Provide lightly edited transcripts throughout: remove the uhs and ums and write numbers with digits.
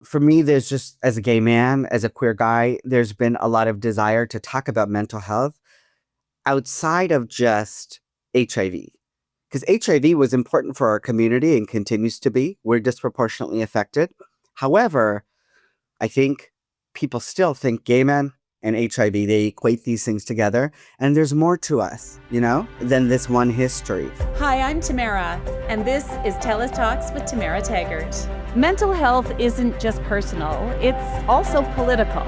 for me, there's just, as a gay man, as a queer guy, there's been a lot of desire to talk about mental health outside of just HIV. Because HIV was important for our community and continues to be. We're disproportionately affected. However, I think people still think gay men and HIV, they equate these things together. And there's more to us, than this one history. Hi, I'm Tamara, and this is TELUS Talks with Tamara Taggart. Mental health isn't just personal, it's also political.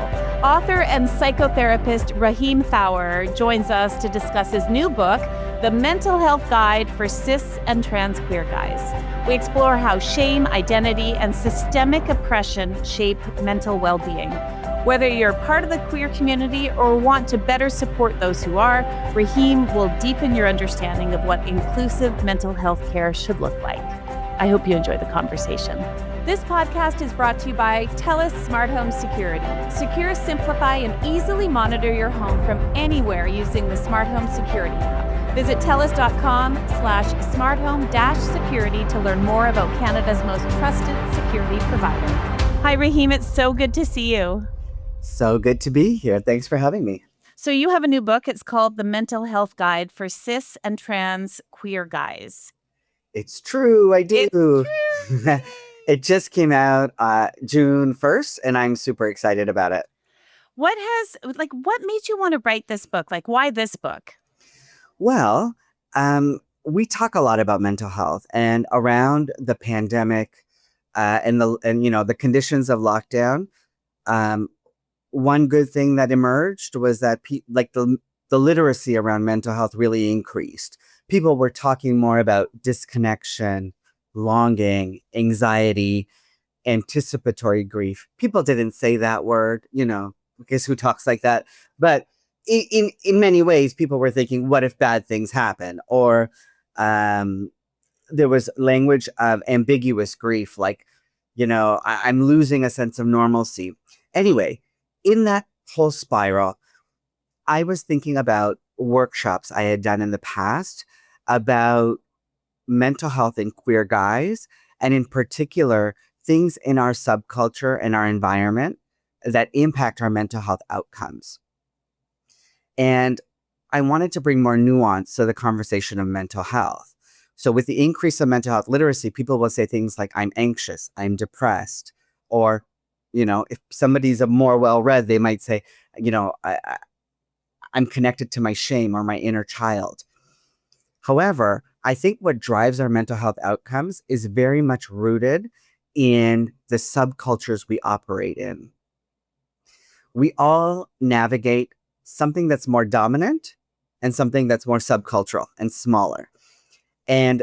Author and psychotherapist Rahim Thawer joins us to discuss his new book, The Mental Health Guide for Cis and Trans Queer Guys. We explore how shame, identity, and systemic oppression shape mental well-being. Whether you're part of the queer community or want to better support those who are, Rahim will deepen your understanding of what inclusive mental health care should look like. I hope you enjoy the conversation. This podcast is brought to you by TELUS Smart Home Security. Secure, simplify, and easily monitor your home from anywhere using the Smart Home Security app. Visit telus.com/smarthome-security to learn more about Canada's most trusted security provider. Hi, Rahim. It's so good to see you. So good to be here. Thanks for having me. So you have a new book. It's called The Mental Health Guide for Cis and Trans Queer Guys. It's true. I do. It's true. It just came out June 1st, and I'm super excited about it. What made you want to write this book? Why this book? Well, we talk a lot about mental health, and around the pandemic and the conditions of lockdown, one good thing that emerged was that the literacy around mental health really increased. People were talking more about disconnection, longing, anxiety, anticipatory grief. People didn't say that word, because who talks like that? But in many ways, people were thinking, what if bad things happen? Or there was language of ambiguous grief, I'm losing a sense of normalcy. Anyway, in that whole spiral, I was thinking about workshops I had done in the past about mental health in queer guys, and in particular, things in our subculture and our environment that impact our mental health outcomes. And I wanted to bring more nuance to the conversation of mental health. So with the increase of mental health literacy, people will say things like, I'm anxious, I'm depressed, or, if somebody's a more well-read, they might say, I'm connected to my shame or my inner child. However, I think what drives our mental health outcomes is very much rooted in the subcultures we operate in. We all navigate something that's more dominant and something that's more subcultural and smaller. And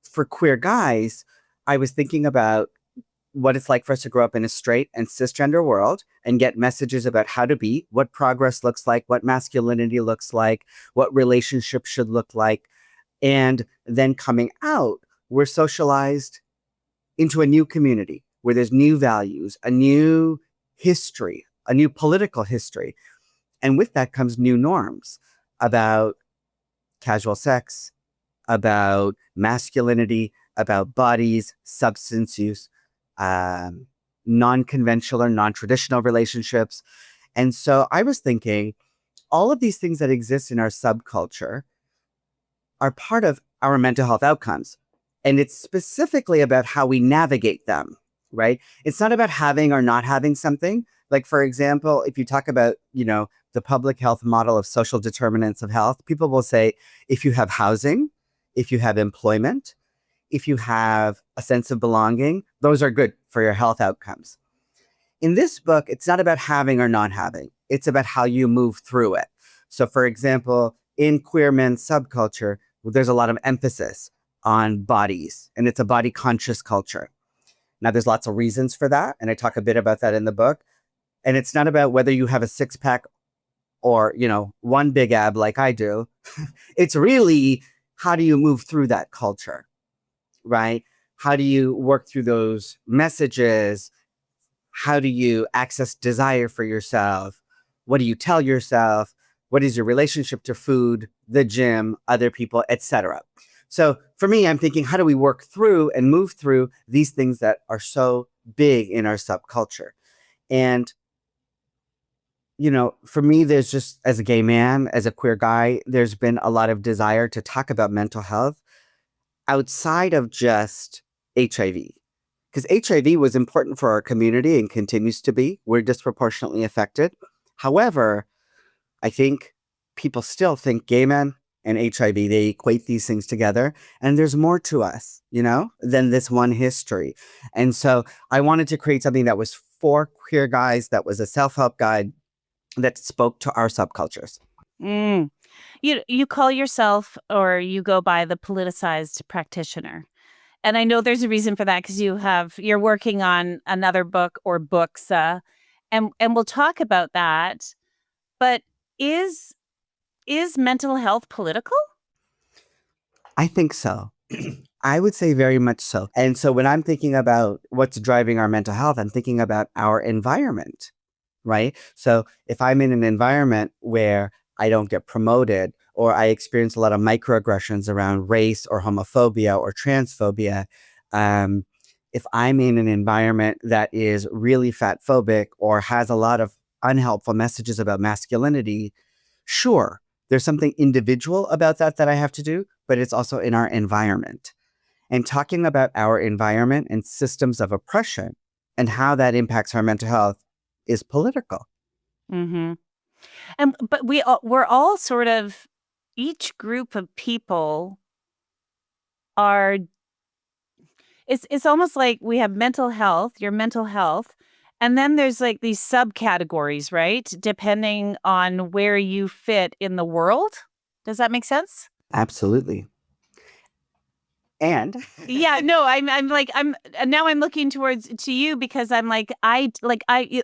for queer guys, I was thinking about what it's like for us to grow up in a straight and cisgender world and get messages about how to be, what progress looks like, what masculinity looks like, what relationships should look like. And then coming out, we're socialized into a new community where there's new values, a new history, a new political history. And with that comes new norms about casual sex, about masculinity, about bodies, substance use, non-conventional or non-traditional relationships. And so I was thinking, all of these things that exist in our subculture are part of our mental health outcomes. And it's specifically about how we navigate them, right? It's not about having or not having something. Like, for example, if you talk about, the public health model of social determinants of health, people will say, if you have housing, if you have employment, if you have a sense of belonging, those are good for your health outcomes. In this book, it's not about having or not having. It's about how you move through it. So, for example, in queer men's subculture, there's a lot of emphasis on bodies, and it's a body conscious culture. Now, there's lots of reasons for that, and I talk a bit about that in the book. And it's not about whether you have a six pack or, one big ab like I do. It's really, how do you move through that culture, right? How do you work through those messages? How do you access desire for yourself? What do you tell yourself? What is your relationship to food, the gym, other people, etc.? So for me, I'm thinking, how do we work through and move through these things that are so big in our subculture. And, for me, there's just, as a gay man, as a queer guy, there's been a lot of desire to talk about mental health outside of just HIV. Because HIV was important for our community and continues to be. We're disproportionately affected. However, I think people still think gay men and HIV, they equate these things together. And there's more to us, than this one history. And so I wanted to create something that was for queer guys, that was a self-help guide that spoke to our subcultures. Mm. You call yourself, or you go by, the politicized practitioner. And I know there's a reason for that, because you're working on another book or books, and we'll talk about that. But is mental health political? I think so. I would say very much so. And so when I'm thinking about what's driving our mental health, I'm thinking about our environment, right? So if I'm in an environment where I don't get promoted, or I experience a lot of microaggressions around race or homophobia or transphobia, if I'm in an environment that is really fat phobic or has a lot of unhelpful messages about masculinity, sure, there's something individual about that I have to do, but it's also in our environment. And talking about our environment and systems of oppression and how that impacts our mental health is political. Mm-hmm. But we're all sort of, each group of people are, it's almost like we have your mental health, and then there's like these subcategories, right? Depending on where you fit in the world. Does that make sense? Absolutely. And Yeah, no, I'm looking towards to you, because I'm like, a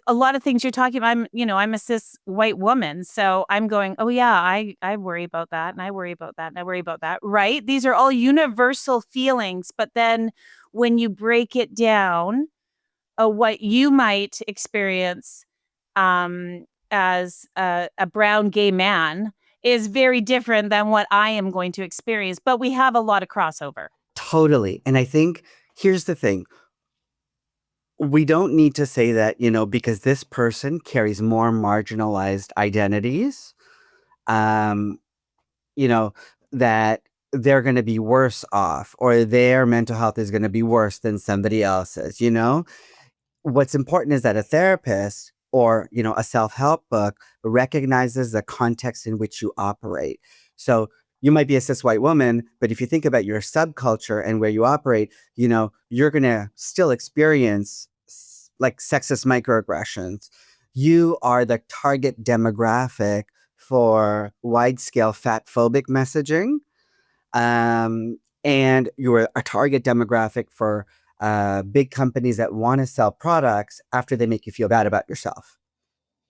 lot of things you're talking about, I'm a cis white woman, so I'm going, oh yeah, I worry about that, and I worry about that, and I worry about that, right? These are all universal feelings, but then when you break it down, what you might experience as a brown gay man is very different than what I am going to experience, but we have a lot of crossover. totally. And I think here's the thing. We don't need to say that, because this person carries more marginalized identities, um, that they're going to be worse off, or their mental health is going to be worse than somebody else's. What's important is that a therapist or, a self-help book recognizes the context in which you operate. So you might be a cis white woman, but if you think about your subculture and where you operate, you're going to still experience like sexist microaggressions. You are the target demographic for wide-scale fat phobic messaging. And you're a target demographic for big companies that want to sell products after they make you feel bad about yourself.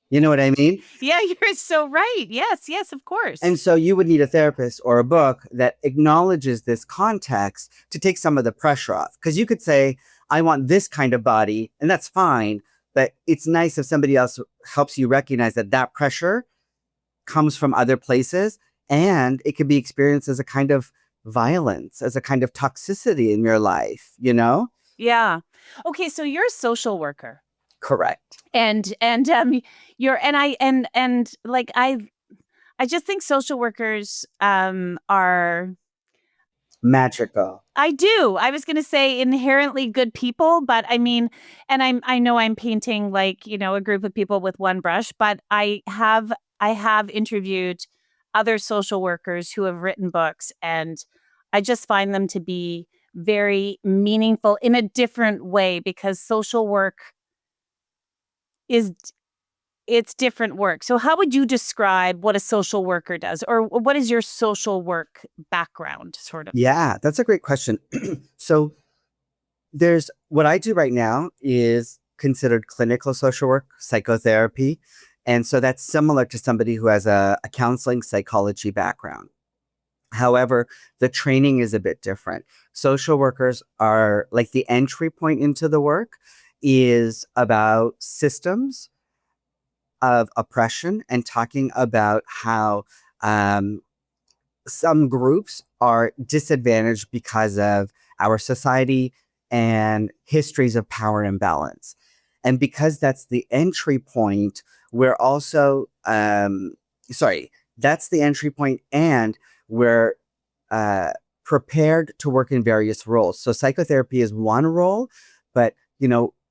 You know what I mean? Yeah, you're so right. Yes, yes, of course. And so you would need a therapist or a book that acknowledges this context to take some of the pressure off. Because you could say, I want this kind of body, and that's fine. But it's nice if somebody else helps you recognize that pressure comes from other places, and it can be experienced as a kind of violence, as a kind of toxicity in your life. Yeah. Okay, so you're a social worker. Correct. And you're and like I just think social workers are Magical. I do. I was going to say inherently good people, but I mean, and I know I'm painting like, a group of people with one brush, but I have interviewed other social workers who have written books, and I just find them to be very meaningful in a different way, because social work is it's different work. So how would you describe what a social worker does, or what is your social work background, sort of? Yeah, that's a great question. So there's what I do right now is considered clinical social work, psychotherapy. And so that's similar to somebody who has a counseling psychology background. However, the training is a bit different. Social workers are like the entry point into the work is about systems of oppression and talking about how some groups are disadvantaged because of our society and histories of power imbalance. And because that's the entry point, we're also, that's the entry point, and we're uh, prepared to work in various roles. So psychotherapy is one role, but,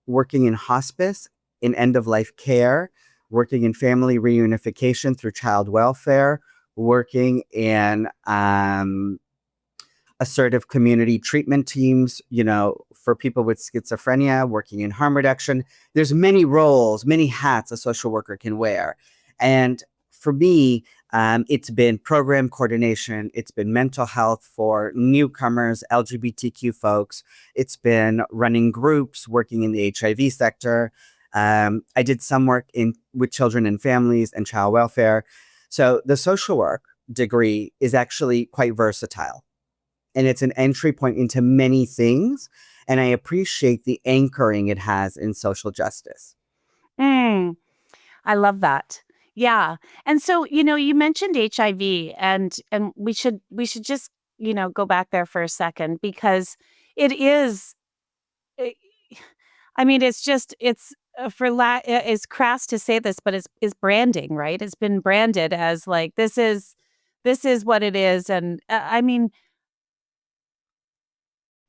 working in hospice, in end of life care, working in family reunification through child welfare, working in assertive community treatment teams, for people with schizophrenia, working in harm reduction. There's many roles, many hats a social worker can wear. And for me, it's been program coordination. It's been mental health for newcomers, LGBTQ folks. It's been running groups, working in the HIV sector. I did some work with children and families and child welfare. So the social work degree is actually quite versatile, and it's an entry point into many things. And I appreciate the anchoring it has in social justice. Mm, I love that. Yeah. And so, you mentioned HIV, and we should just, go back there for a second, because it is eh, I mean, it's crass to say this, but it's branding, right? It's been branded as like this is what it is. And I mean,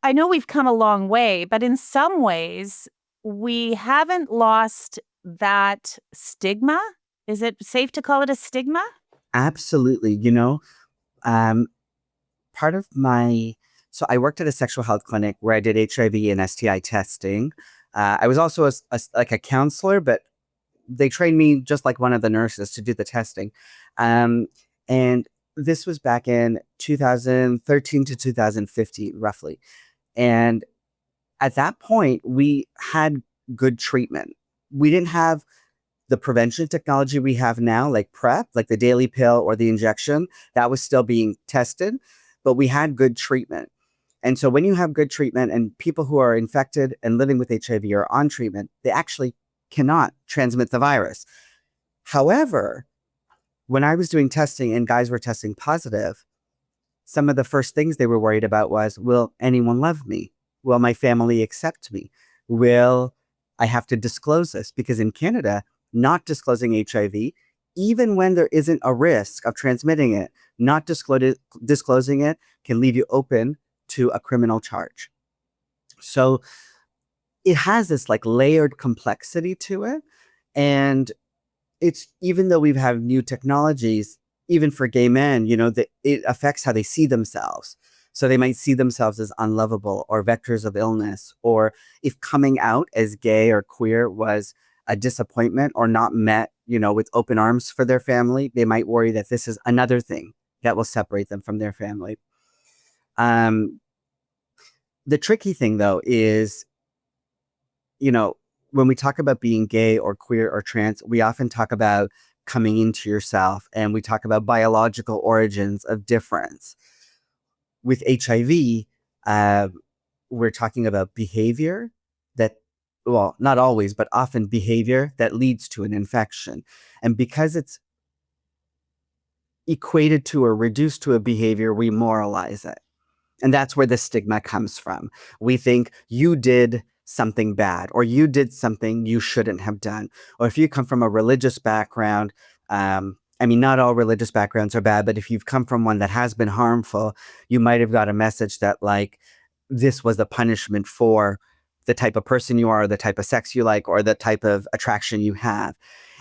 I know we've come a long way, but in some ways we haven't lost that stigma. Is it safe to call it a stigma? Absolutely. Um, part of my, so I worked at a sexual health clinic where I did HIV and STI testing. I was also like a counselor, but they trained me just like one of the nurses to do the testing. Um, and this was back in 2013 to 2015, roughly. And at that point, we had good treatment. We didn't have the prevention technology we have now, like PrEP, like the daily pill or the injection. That was still being tested, but we had good treatment. And so when you have good treatment and people who are infected and living with HIV are on treatment, they actually cannot transmit the virus. However, when I was doing testing and guys were testing positive, some of the first things they were worried about was, will anyone love me? Will my family accept me? Will I have to disclose this? Because in Canada, not disclosing HIV, even when there isn't a risk of transmitting it, not disclosing it can leave you open to a criminal charge. So it has this like layered complexity to it. And it's, even though we've had new technologies, even for gay men, that it affects how they see themselves. So they might see themselves as unlovable or vectors of illness, or if coming out as gay or queer was a disappointment or not met, with open arms for their family, they might worry that this is another thing that will separate them from their family. Um, the tricky thing though is, you know, when we talk about being gay or queer or trans, we often talk about coming into yourself, and we talk about biological origins of difference. With HIV, uh, we're talking about behavior that, well, not always, but often behavior that leads to an infection. And because it's equated to or reduced to a behavior, we moralize it. And that's where the stigma comes from. We think you did something bad, or you did something you shouldn't have done. Or if you come from a religious background, I mean, not all religious backgrounds are bad, but if you've come from one that has been harmful, you might have got a message that, like, this was the punishment for the type of person you are, the type of sex you like, or the type of attraction you have.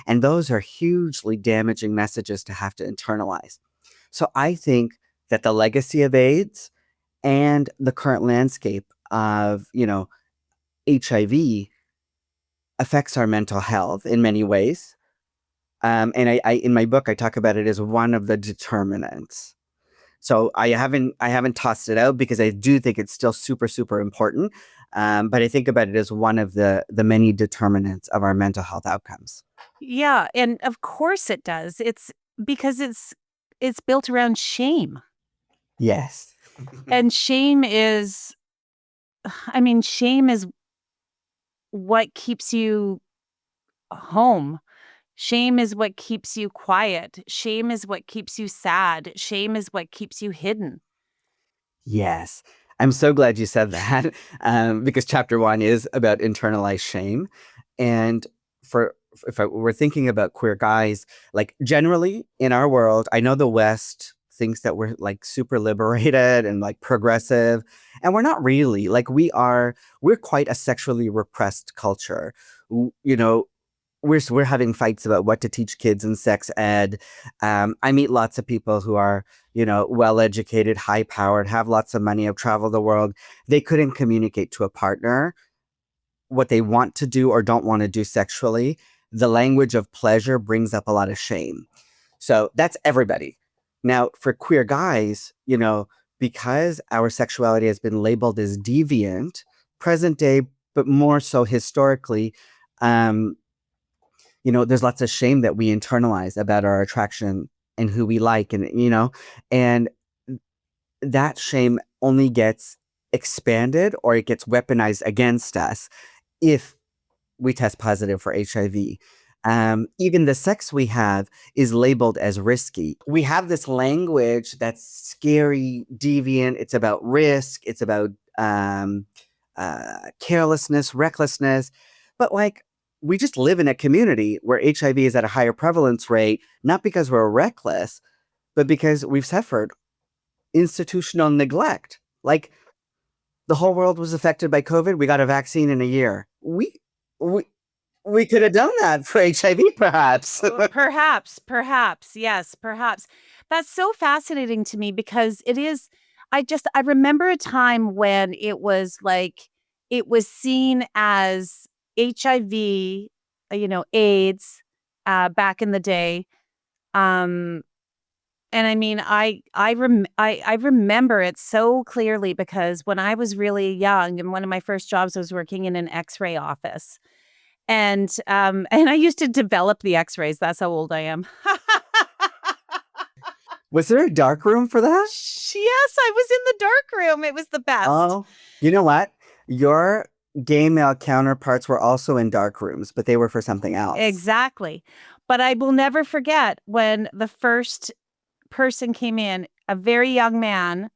And those are hugely damaging messages to have to internalize. So I think that the legacy of AIDS and the current landscape of, HIV affects our mental health in many ways. And I in my book I talk about it as one of the determinants. So I haven't tossed it out because I do think it's still super, super important. But I think about it as one of the many determinants of our mental health outcomes. Yeah, and of course it does. It's because it's built around shame. Yes. And shame is I mean, shame is what keeps you home. Shame is what keeps you quiet. Shame is what keeps you sad. Shame is what keeps you hidden. Yes. I'm so glad you said that because chapter one is about internalized shame. And for if we're thinking about queer guys, like generally in our world, I know the West thinks that we're like super liberated and like progressive, and we're not really. Like we're quite a sexually repressed culture. You know, we're having fights about what to teach kids in sex ed. I meet lots of people who are, well educated, high powered, have lots of money, have traveled the world. They couldn't communicate to a partner what they want to do or don't want to do sexually. The language of pleasure brings up a lot of shame. So that's everybody. Now, for queer guys, because our sexuality has been labeled as deviant, present day, but more so historically, um, there's lots of shame that we internalize about our attraction and who we like, and that shame only gets expanded or it gets weaponized against us if we test positive for HIV. Even the sex we have is labeled as risky. We have this language that's scary, deviant. It's about risk. It's about carelessness, recklessness. But like, we just live in a community where HIV is at a higher prevalence rate, not because we're reckless, but because we've suffered institutional neglect. Like, the whole world was affected by COVID. We got a vaccine in a year. We we could have done that for HIV, perhaps. Perhaps, yes, perhaps. That's so fascinating to me because it is. I remember a time when it was like it was seen as HIV, AIDS, back in the day. Um, and I mean, I remember it so clearly because when I was really young, and one of my first jobs was working in an X-ray office. And I used to develop the X-rays. That's how old I am. Was there a dark room for that? Yes, I was in the dark room. It was the best. Oh, you know what? Your gay male counterparts were also in dark rooms, but they were for something else. Exactly. But I will never forget when the first person came in, a very young man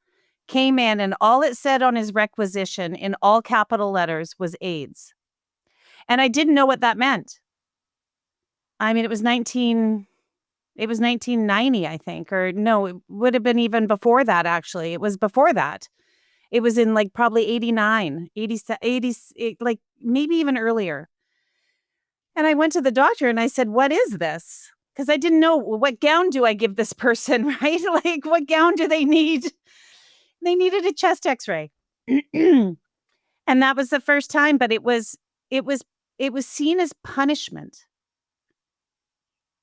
came in, and all it said on his requisition in all capital letters was AIDS. And I didn't know what that meant. I mean, it was 1990, I think, or no, it would have been even before that, actually. It was before that. It was in like probably 89, 80, 80, like maybe even earlier. And I went to the doctor and I said, "What is this?" Because I didn't know, what gown do I give this person, right? Like, what gown do they need? They needed a chest x-ray. And that was the first time, but it was it was seen as punishment.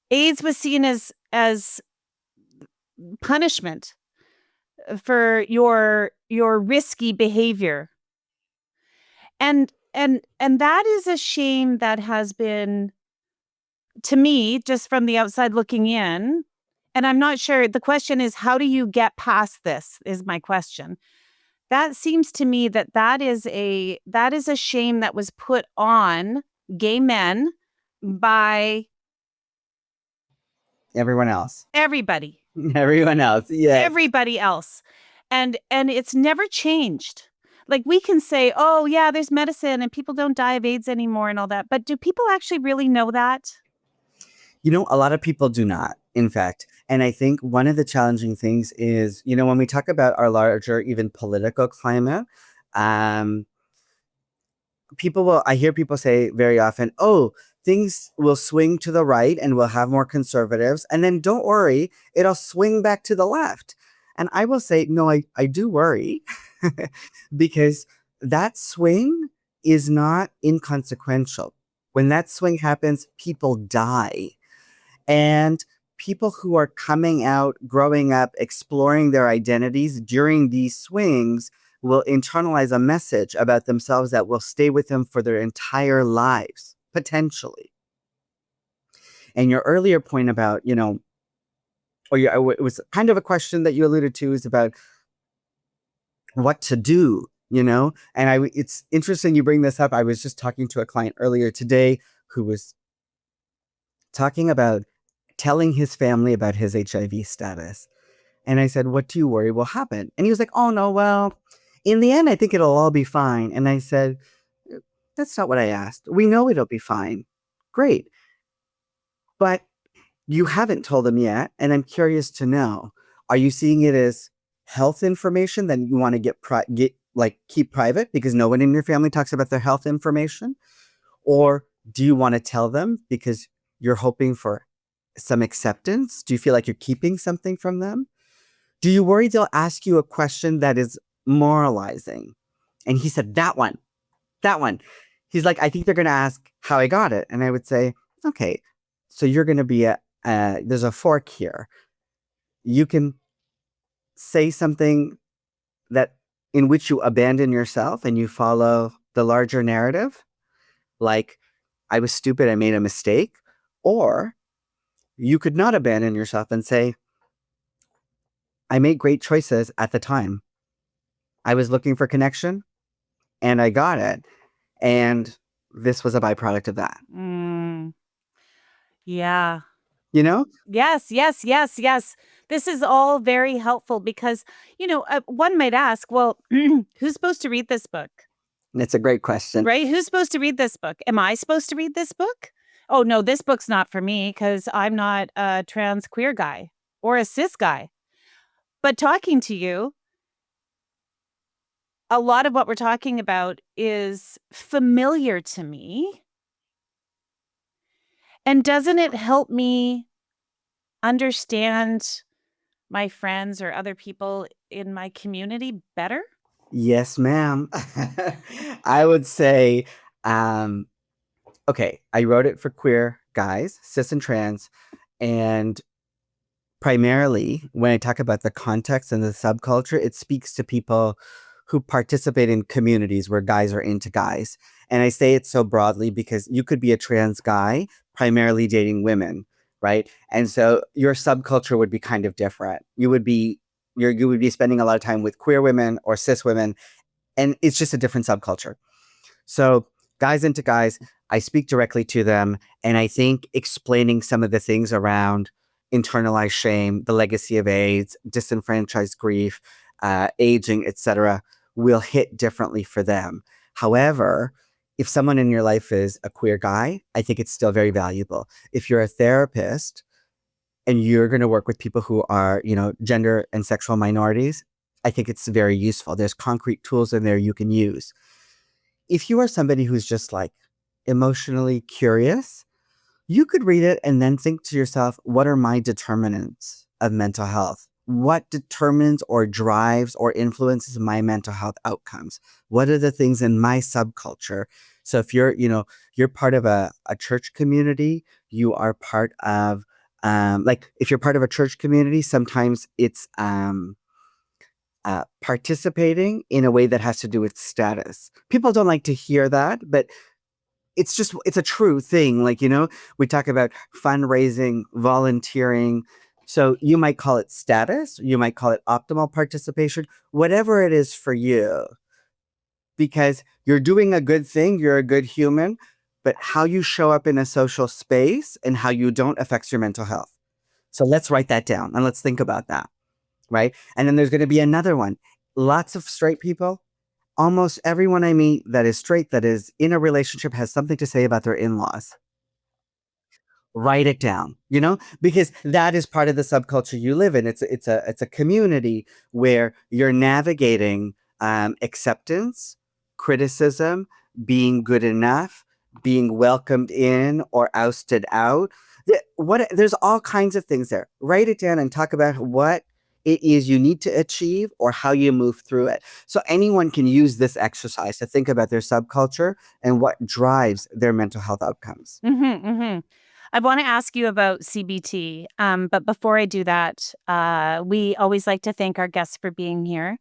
AIDS was seen as punishment for your risky behavior. And that is a shame that has been, to me, just from the outside looking in, and I'm not sure, the question is, how do you get past this, is my question. That seems to me that is a shame that was put on gay men by Everyone else. everybody. Everyone else. Yeah. Everybody else. And it's never changed. Like, we can say, "Oh, yeah, there's medicine and people don't die of AIDS anymore," and all that. But do people actually really know that? A lot of people do not, in fact. And I think one of the challenging things is, when we talk about our larger, even political climate, um, I hear people say very often, "Oh, things will swing to the right and we'll have more conservatives. And then don't worry, it'll swing back to the left." And I will say, no, I do worry because that swing is not inconsequential. When that swing happens, people die. And people who are coming out, growing up, exploring their identities during these swings will internalize a message about themselves that will stay with them for their entire lives, potentially. And your earlier point about, it was kind of a question that you alluded to, is about what to do, And it's interesting you bring this up. I was just talking to a client earlier today who was talking about telling his family about his HIV status. And I said, "What do you worry will happen?" And he was like, "Oh, no, well, In the end, I think it'll all be fine. And I said, that's not what I asked. We know it'll be fine. Great. But you haven't told them yet. And I'm curious to know, are you seeing it as health information that you want to keep private because no one in your family talks about their health information? Or do you want to tell them because you're hoping for some acceptance? Do you feel like you're keeping something from them? Do you worry they'll ask you a question that is moralizing? And he said, that one, that one. He's like, I think they're going to ask how I got it. And I would say, okay, so you're going to be there's a fork here. You can say something that in which you abandon yourself and you follow the larger narrative, like, I was stupid, I made a mistake. Or you could not abandon yourself and say, I made great choices at the time. I was looking for connection and I got it. And this was a byproduct of that. Yeah. You know? Yes, yes, yes, yes. This is all very helpful because, one might ask, well, who's supposed to read this book? It's a great question. Right? Who's supposed to read this book? Am I supposed to read this book? Oh, no, this book's not for me because I'm not a trans queer guy or a cis guy. But talking to you, a lot of what we're talking about is familiar to me. And doesn't it help me understand my friends or other people in my community better? Yes, ma'am. I would say, okay, I wrote it for queer guys, cis and trans, and primarily when I talk about the context and the subculture, it speaks to people who participate in communities where guys are into guys. And I say it so broadly because you could be a trans guy primarily dating women, right? And so your subculture would be kind of different. You would be spending a lot of time with queer women or cis women, and it's just a different subculture. So guys into guys, I speak directly to them. And I think explaining some of the things around internalized shame, the legacy of AIDS, disenfranchised grief, aging, etc., will hit differently for them. However, if someone in your life is a queer guy, I think it's still very valuable. If you're a therapist and you're going to work with people who are, gender and sexual minorities, I think it's very useful. There's concrete tools in there you can use. If you are somebody who's just like emotionally curious, you could read it and then think to yourself, what are my determinants of mental health? What determines or drives or influences my mental health outcomes? What are the things in my subculture? So if you're part of a church community, you are part of, if you're part of a church community, sometimes it's participating in a way that has to do with status. People don't like to hear that, but it's a true thing. We talk about fundraising, volunteering. So you might call it status, you might call it optimal participation, whatever it is for you, because you're doing a good thing, you're a good human, but how you show up in a social space and how you don't affects your mental health. So let's write that down and let's think about that. Right. And then there's going to be another one. Lots of straight people. Almost everyone I meet that is straight, that is in a relationship, has something to say about their in-laws. Write it down, because that is part of the subculture you live in. It's a community where you're navigating acceptance, criticism, being good enough, being welcomed in or ousted out. There's all kinds of things there. Write it down and talk about what it is you need to achieve or how you move through it. So anyone can use this exercise to think about their subculture and what drives their mental health outcomes. Mm-hmm, mm-hmm. I want to ask you about CBT, but before I do that, we always like to thank our guests for being here.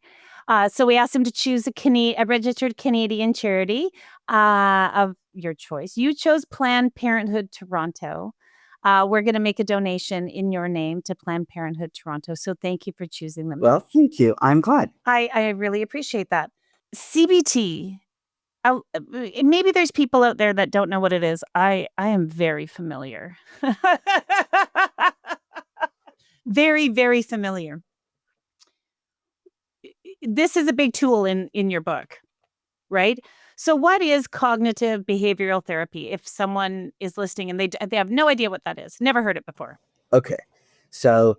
So we asked them to choose a registered Canadian charity of your choice. You chose Planned Parenthood Toronto. We're going to make a donation in your name to Planned Parenthood Toronto. So thank you for choosing them. Well, thank you. I'm glad. I really appreciate that. CBT. Maybe there's people out there that don't know what it is. I am very familiar. Very, very familiar. this is a big tool in your book, right? So what is cognitive behavioral therapy if someone is listening and they have no idea what that is, never heard it before? Okay. So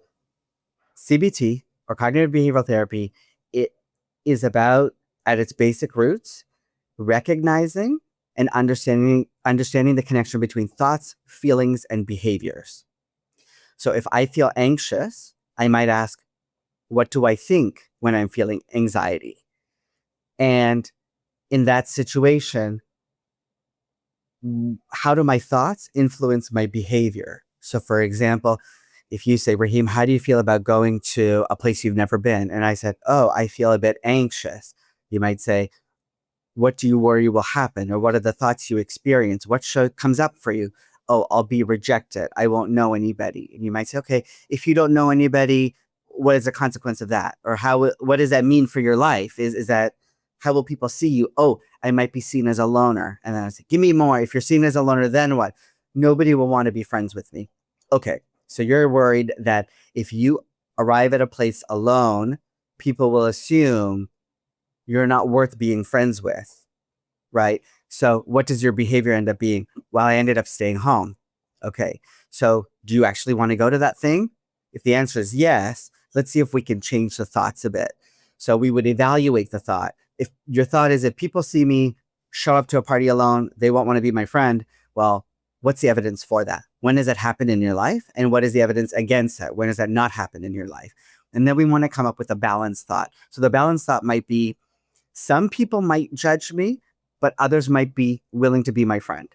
CBT, or cognitive behavioral therapy, it is about, at its basic roots, recognizing and understanding the connection between thoughts, feelings, and behaviors. So if I feel anxious, I might ask, what do I think when I'm feeling anxiety? And in that situation, how do my thoughts influence my behavior? So, for example, if you say, Rahim, how do you feel about going to a place you've never been? And I said, oh, I feel a bit anxious. You might say, what do you worry will happen? Or what are the thoughts you experience? What comes up for you? Oh, I'll be rejected. I won't know anybody. And you might say, okay, if you don't know anybody, what is the consequence of that? Or what does that mean for your life? Is that, how will people see you? Oh, I might be seen as a loner. And then I say, give me more. If you're seen as a loner, then what? Nobody will want to be friends with me. Okay, so you're worried that if you arrive at a place alone, people will assume you're not worth being friends with, right? So what does your behavior end up being? Well, I ended up staying home. Okay, so do you actually want to go to that thing? If the answer is yes, let's see if we can change the thoughts a bit. So we would evaluate the thought. If your thought is, if people see me show up to a party alone, they won't want to be my friend. Well, what's the evidence for that? When has that happened in your life? And what is the evidence against that? When has that not happened in your life? And then we want to come up with a balanced thought. So the balanced thought might be, some people might judge me, but others might be willing to be my friend.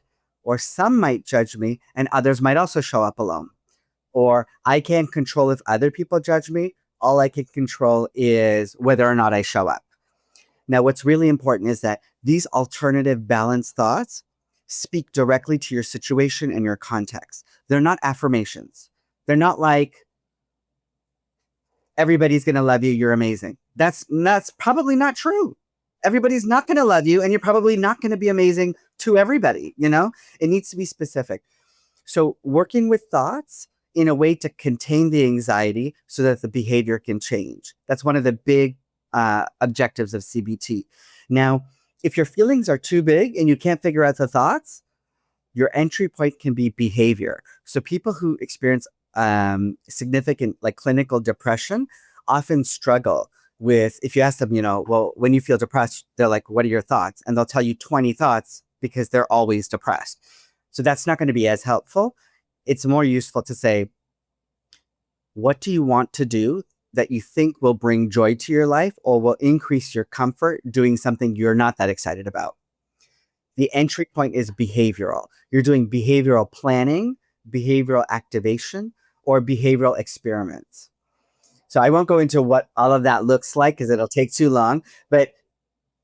Or some might judge me and others might also show up alone. Or I can't control if other people judge me. All I can control is whether or not I show up. Now, what's really important is that these alternative balanced thoughts speak directly to your situation and your context. They're not affirmations. They're not like, everybody's going to love you, you're amazing. That's probably not true. Everybody's not going to love you, and you're probably not going to be amazing to everybody. It needs to be specific. So working with thoughts in a way to contain the anxiety so that the behavior can change. That's one of the big objectives of CBT. Now, if your feelings are too big and you can't figure out the thoughts, your entry point can be behavior. So people who experience significant clinical depression often struggle with, if you ask them, well, when you feel depressed, they're like, what are your thoughts? And they'll tell you 20 thoughts because they're always depressed. So that's not going to be as helpful. It's more useful to say, what do you want to do that you think will bring joy to your life or will increase your comfort doing something you're not that excited about? The entry point is behavioral. You're doing behavioral planning, behavioral activation, or behavioral experiments. So I won't go into what all of that looks like because it'll take too long. But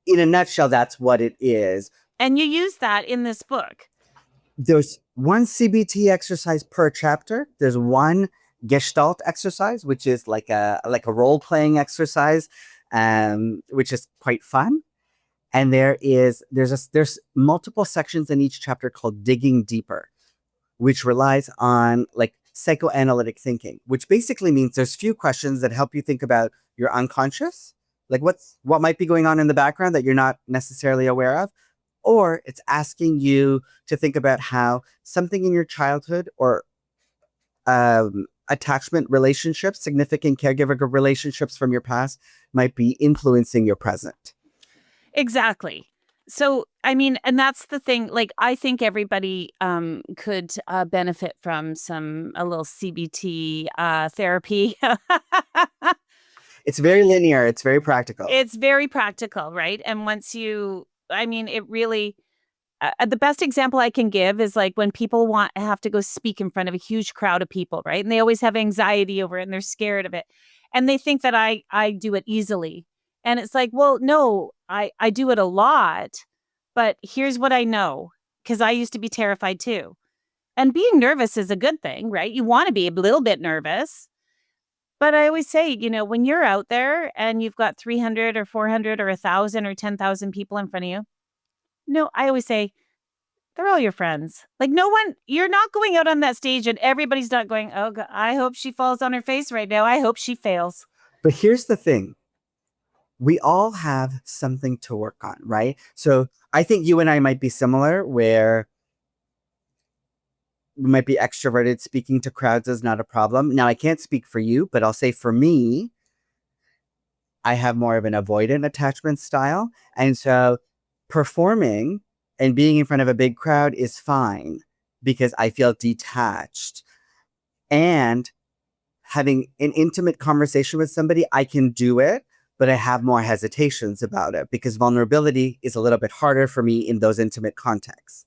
in a nutshell, that's what it is. And you use that in this book. There's one CBT exercise per chapter. There's one Gestalt exercise, which is like a role-playing exercise, which is quite fun. And there's multiple sections in each chapter called Digging Deeper, which relies on psychoanalytic thinking, which basically means there's few questions that help you think about your unconscious, like what might be going on in the background that you're not necessarily aware of, or it's asking you to think about how something in your childhood or attachment relationships, significant caregiver relationships from your past might be influencing your present. Exactly. So, I mean, and that's the thing, I think everybody could benefit from a little CBT therapy. It's very linear. It's very practical. It's very practical, right? And it really, the best example I can give is when people have to go speak in front of a huge crowd of people, right? And they always have anxiety over it and they're scared of it. And they think that I do it easily. And it's like, well, no, I do it a lot, but here's what I know, because I used to be terrified too. And being nervous is a good thing, right? You want to be a little bit nervous. But I always say, when you're out there and you've got 300 or 400 or 1,000 or 10,000 people in front of you, no, I always say, they're all your friends. You're not going out on that stage and everybody's not going, oh, God, I hope she falls on her face right now. I hope she fails. But here's the thing. we all have something to work on, right? So I think you and I might be similar, where we might be extroverted. Speaking to crowds is not a problem. Now, I can't speak for you, but I'll say for me, I have more of an avoidant attachment style. And so performing and being in front of a big crowd is fine because I feel detached. And having an intimate conversation with somebody, I can do it, but I have more hesitations about it because vulnerability is a little bit harder for me in those intimate contexts.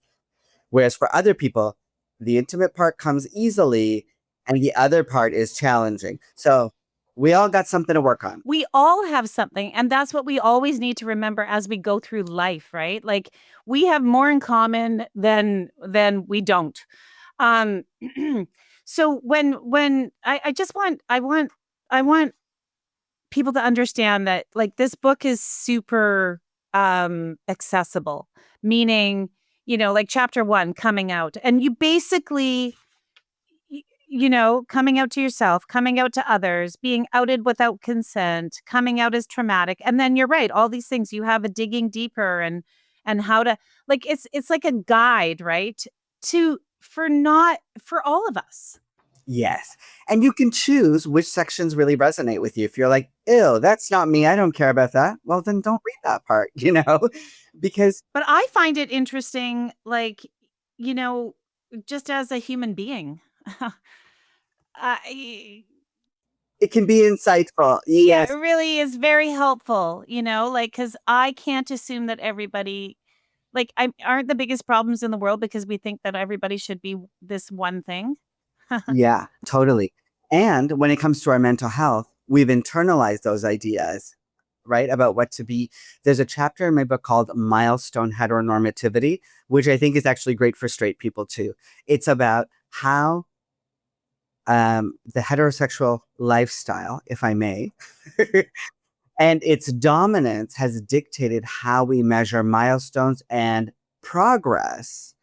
Whereas for other people, the intimate part comes easily and the other part is challenging. So we all got something to work on. We all have something, and that's what we always need to remember as we go through life, right? Like we have more in common than we don't. Um so when I just want I want people to understand that like this book is super accessible, meaning, like chapter 1, coming out, and you basically coming out to yourself, coming out to others, being outed without consent, coming out as traumatic. And then you're right, all these things you have a digging deeper and how to, like, it's like a guide, right? To for not for all of us. Yes. And you can choose which sections really resonate with you. If you're like, ew, that's not me, I don't care about that. Well, then don't read that part, because But I find it interesting, like, you know, just as a human being. I it can be insightful. Yeah, it Yes. really is very helpful, like, because I can't assume that everybody, like, aren't the biggest problems in the world because we think that everybody should be this one thing. Yeah, totally. And when it comes to our mental health, we've internalized those ideas, right? About what to be. There's a chapter in my book called Milestone Heteronormativity, which I think is actually great for straight people too. It's about how the heterosexual lifestyle, if I may, and its dominance has dictated how we measure milestones and progress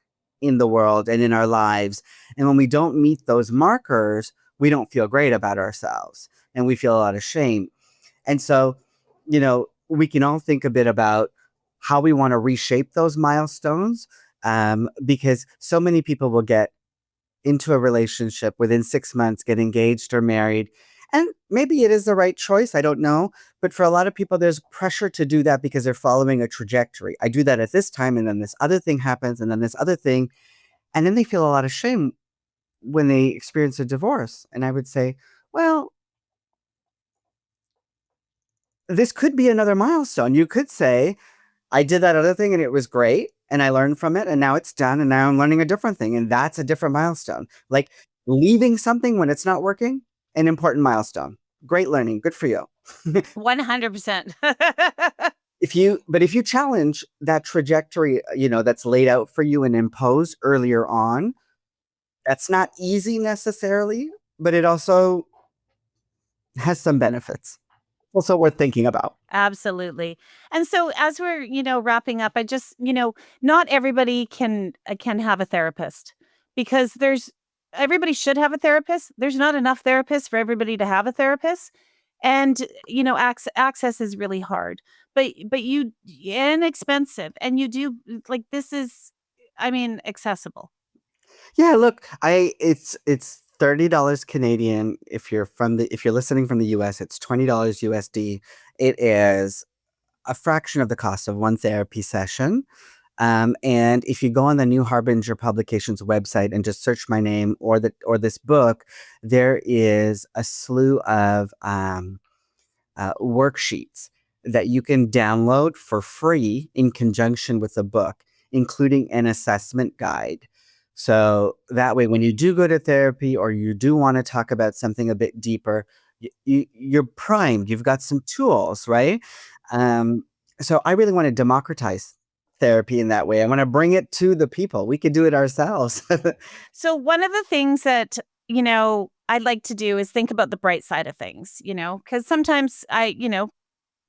in the world and in our lives. And when we don't meet those markers, we don't feel great about ourselves and we feel a lot of shame. And so, we can all think a bit about how we want to reshape those milestones, because so many people will get into a relationship within 6 months, get engaged or married. And maybe it is the right choice. I don't know. But for a lot of people, there's pressure to do that because they're following a trajectory. I do that at this time, and then this other thing happens, and then this other thing. And then they feel a lot of shame when they experience a divorce. And I would say, well, this could be another milestone. You could say, I did that other thing and it was great and I learned from it and now it's done and now I'm learning a different thing and that's a different milestone. Like leaving something when it's not working, an important milestone. Great learning, good for you. 100%. If you challenge that trajectory, that's laid out for you and imposed earlier on, that's not easy necessarily, but it also has some benefits. Also worth thinking about. Absolutely. And so as we're, wrapping up, I just, not everybody can have a therapist because everybody should have a therapist. There's not enough therapists for everybody to have a therapist. And, access is really hard. But you inexpensive and you do like this is accessible. Yeah, look, it's $30 Canadian. If you're listening from the US, it's $20 USD. It is a fraction of the cost of one therapy session. And if you go on the New Harbinger Publications website and just search my name or this book, there is a slew of worksheets that you can download for free in conjunction with the book, including an assessment guide. So that way, when you do go to therapy or you do want to talk about something a bit deeper, you're primed. You've got some tools, right? So I really want to democratize therapy in that way. I want to bring it to the people. We could do it ourselves. So one of the things that, I'd like to do is think about the bright side of things, because sometimes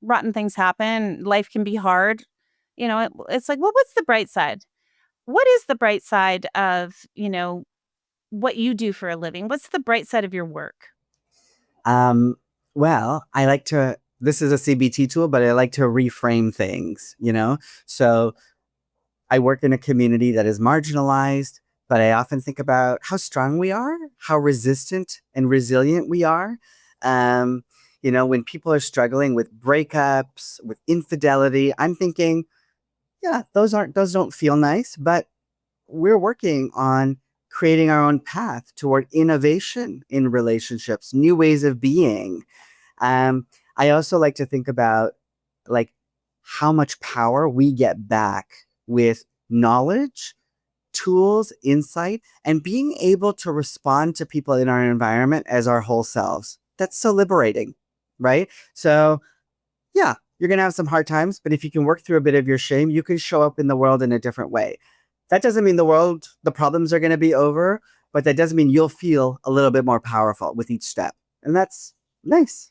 rotten things happen. Life can be hard. It's like, well, what's the bright side? What is the bright side of, what you do for a living? What's the bright side of your work? Um, well, I like to this is a CBT tool, but I like to reframe things, you know? So I work in a community that is marginalized, but I often think about how strong we are, how resistant and resilient we are. When people are struggling with breakups, with infidelity, I'm thinking, yeah, those don't feel nice, but we're working on creating our own path toward innovation in relationships, new ways of being. Um, I also like to think about like how much power we get back with knowledge, tools, insight, and being able to respond to people in our environment as our whole selves. That's so liberating, right? So, yeah, you're going to have some hard times, but if you can work through a bit of your shame, you can show up in the world in a different way. That doesn't mean the problems are going to be over, but that does mean you'll feel a little bit more powerful with each step. And that's nice.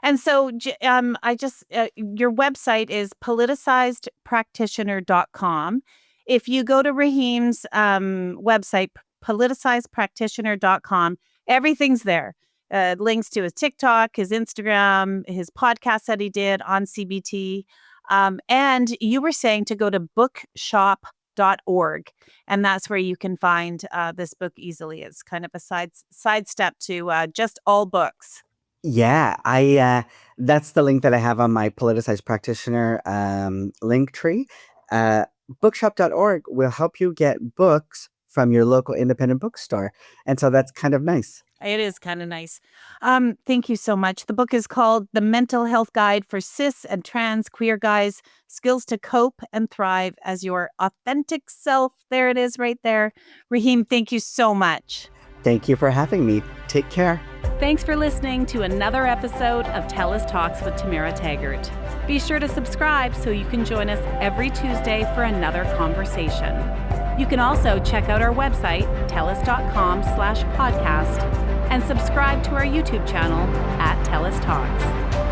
And so your website is politicizedpractitioner.com. If you go to Rahim's website, politicizedpractitioner.com, everything's there. Links to his TikTok, his Instagram, his podcast that he did on CBT. And you were saying to go to bookshop.org, and that's where you can find this book easily. It's kind of a sidestep to just all books. Yeah, I that's the link that I have on my politicized practitioner link tree. Bookshop.org will help you get books from your local independent bookstore. And so that's kind of nice. It is kind of nice. Thank you so much. The book is called The Mental Health Guide for Cis and Trans Queer Guys, Skills to Cope and Thrive as Your Authentic Self. There it is right there. Rahim, thank you so much. Thank you for having me. Take care. Thanks for listening to another episode of TELUS Talks with Tamara Taggart. Be sure to subscribe so you can join us every Tuesday for another conversation. You can also check out our website, telus.com/podcast, and subscribe to our YouTube channel at TELUS Talks.